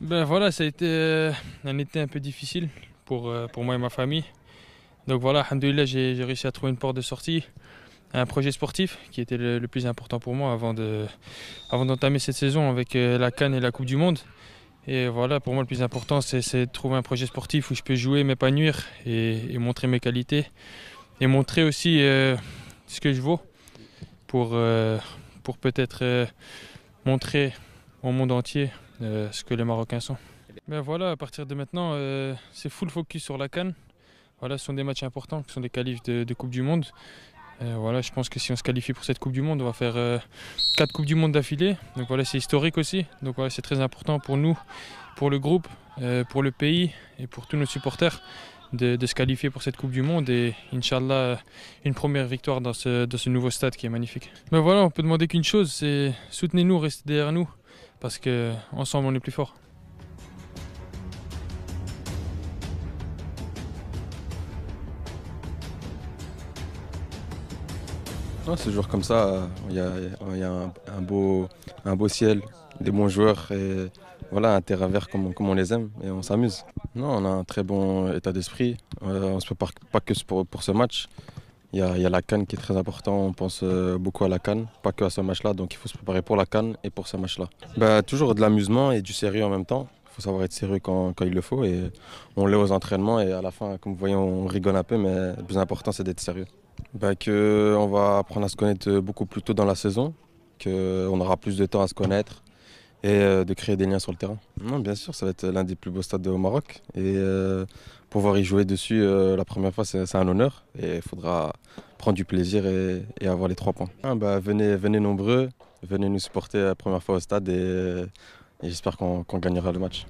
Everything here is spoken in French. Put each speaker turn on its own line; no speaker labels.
Ben voilà, ça a été un été un peu difficile pour moi et ma famille. Donc voilà, alhamdoulilah, j'ai réussi à trouver une porte de sortie, un projet sportif qui était le plus important pour moi avant d'entamer cette saison avec la CAN et la Coupe du Monde. Et voilà, pour moi, le plus important, c'est de trouver un projet sportif où je peux jouer, m'épanouir et montrer mes qualités. Et montrer aussi ce que je vaux pour, euh, pour peut-être montrer au monde entier ce que les Marocains sont. Ben voilà, à partir de maintenant, c'est full focus sur la CAN. Voilà, ce sont des matchs importants, ce sont des qualifs de Coupe du Monde. Voilà, je pense que si on se qualifie pour cette Coupe du Monde, on va faire 4 Coupes du Monde d'affilée. Donc voilà, c'est historique aussi. Donc voilà, c'est très important pour nous, pour le groupe, pour le pays et pour tous nos supporters de se qualifier pour cette Coupe du Monde et Inch'Allah, une première victoire dans ce nouveau stade qui est magnifique. Ben voilà, on peut demander qu'une chose, c'est soutenez-nous, restez derrière nous, parce qu'ensemble on est plus fort.
Non, c'est toujours comme ça. Il y a un beau ciel, des bons joueurs et voilà, un terrain vert comme on les aime et on s'amuse. Non, on a un très bon état d'esprit. On ne se prépare pas que pour ce match. Il y a la CAN qui est très important. On pense beaucoup à la CAN, pas que à ce match-là. Donc il faut se préparer pour la CAN et pour ce match-là. Bah, toujours de l'amusement et du sérieux en même temps. Il faut savoir être sérieux quand il le faut et on l'est aux entraînements et à la fin, comme vous voyez, on rigole un peu, mais le plus important c'est d'être sérieux. Bah, que on va apprendre à se connaître beaucoup plus tôt dans la saison, qu'on aura plus de temps à se connaître et de créer des liens sur le terrain. Non, bien sûr, ça va être l'un des plus beaux stades au Maroc et pouvoir y jouer dessus la première fois, c'est un honneur et il faudra prendre du plaisir et avoir les 3 points. Ah, bah, venez nombreux, venez nous supporter la première fois au stade et j'espère qu'on gagnera le match.